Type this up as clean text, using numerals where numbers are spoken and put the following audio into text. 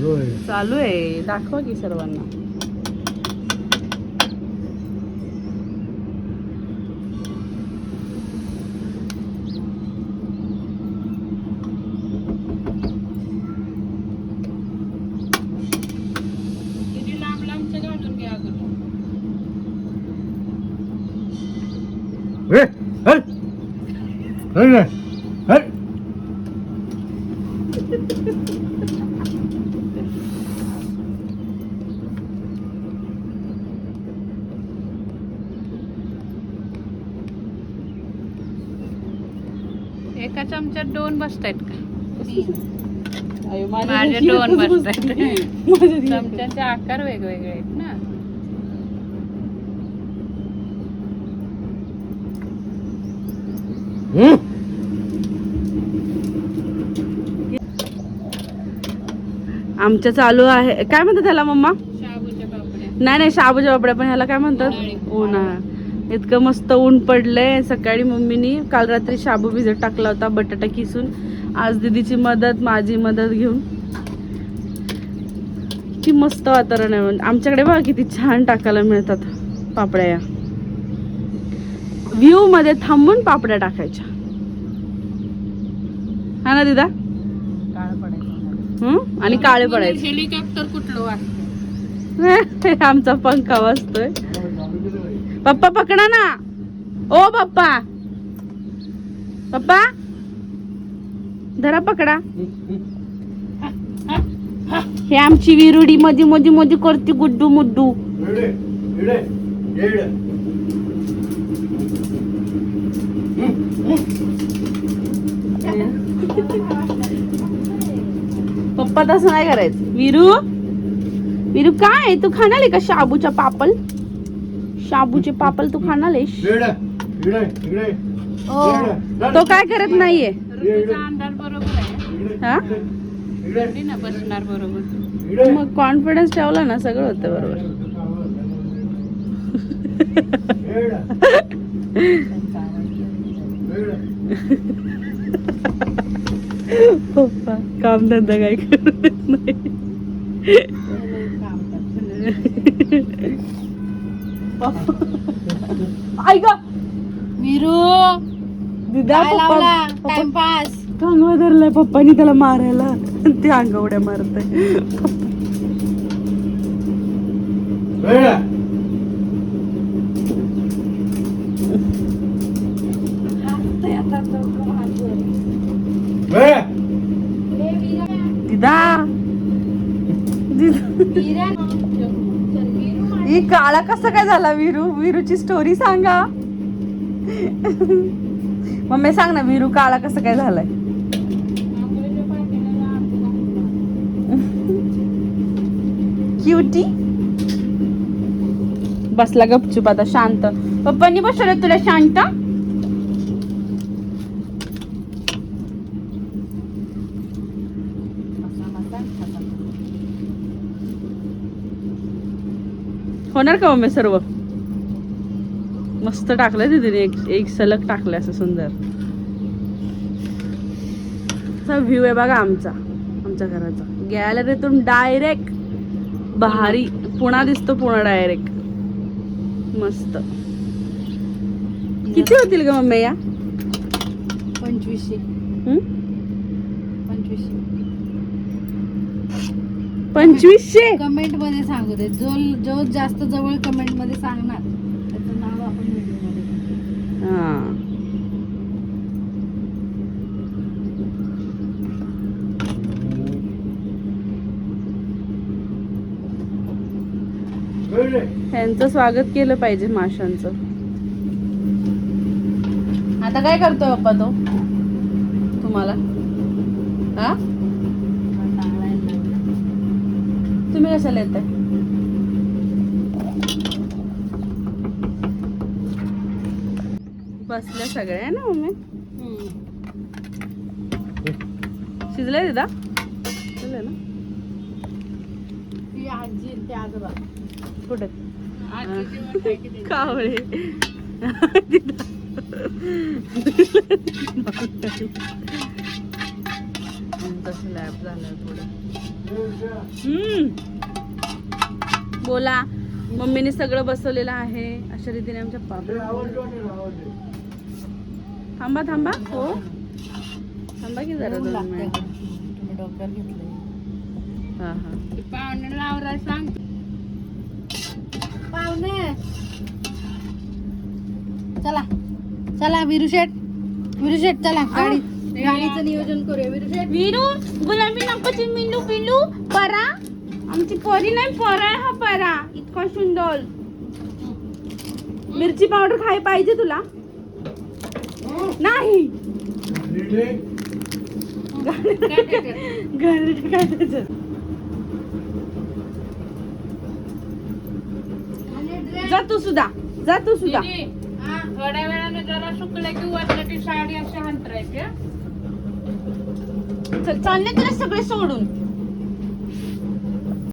चालू आहे, दाखवा की सर्वांना. एका चमच्यात 2 बसतायत का? माझ्या 2 बसतायत. चमच्याचे आकार वेगवेगळे आहेत ना. आमच्या चालू आहे, काय म्हणतात त्याला मम्मा? शाबूच्या पापड्या. नाही शाबूच्या पापड्या, पण ह्याला काय म्हणतात? उन्हाळा. इतकं मस्त ऊन पडलंय. सकाळी मम्मीनी काल रात्री शाबू भिजत टाकला होता, बटाटा किसून. आज दीदीची मदत, माझी मदत घेऊन किती मस्त वातावरण आहे. आमच्याकडे बघा किती छान टाकायला मिळतात पापड्या. या व्ह्यू मध्ये थांबून पापड्या टाकायच्या, हा ना दीदा? आणि काळे पडायचे. हेलिकॉप्टर कुठलं वाटतं? आमचा पंखा वाजतोय. पप्पा पकडा ना. ओ पप्पा, पप्पा धरा, पकडा. हे आमची विरुडी मधी मधी मधी करते गुड्डू मुड्डू. पप्पा तसं नाही करायचं. विरू, विरू काय तू खाणारे का शाबूच्या पापल? शाबूचे पापल तू खाणारेस? तो काय करत नाहीये. हा बसणार बरोबर. मग कॉन्फिडन्स ठेवला ना, सगळं होतं बरोबर. पप्पा काम धंदा काय करत नाही. ऐक वीरू, दिदा टाइमपास कांगवा धरलाय पप्पानी त्याला मारायला. ते अंगवड्या मारताय. दिदा ही काळा कसा काय झाला? विरू, विरूची स्टोरी सांगा. मम्मी सांग ना, विरू काळा कसा काय झालाय? क्युटी बसला गपचूप आता शांत. पप्पांनी बसवलं तुला शांत. होणार का मम्मी सर्व? मस्त टाकलंय दीदीने, एक सलग टाकलंय असं सुंदर. असा व्ह्यू आहे बघा आमच्या घराचा. गॅलरीतून डायरेक्ट भारी पुणा दिसतो. पुणा डायरेक्ट मस्त. किती होतील ग मम्मी या? 2500. 2500 कमेंट मध्ये सांगू दे. जो जास्त जवळ कमेंट मध्ये सांगणार त्याचं नाव आपण व्हिडिओ मध्ये. हा त्यांचं स्वागत केलं पाहिजे माशांचं. आता काय करतोय पप्पा तो तुम्हाला? हा तुम्ही कशाला येताय? बसल्या सगळ्या ना मम्मी. शिजलंय दिदा? शिजलंय ना? ती आजी ते आजोबा कुठे? कावळे स्लॅब झालाय पुढे. बोला. मम्मीने सगळं बसवलेलं आहे अशा रीतीने आमच्या पापड. थांबा थांबा. हो थांबा की जरा 2 मिनिट. तुम्ही डोक्यावर घेतलंय. हा हा. पाहुणे लावरा सांग. पाहुणे चला चला विरुशेट चला गाडीचं नियोजन करूया. विरुशेट वीरू गुलाबी नको मिलू पिलू परा. आमची परी नाही परा आहे हा परा. इतका सुंदर. मिरची पावडर खाय पाहिजे तुला नाही. घरी काय त्याच्यात. जा तू सुद्धा. थोड्या वेळाने जरा सुकलं की वाटलं की साडी अशी हंतरायची. चल चालले तुला सगळे सोडून.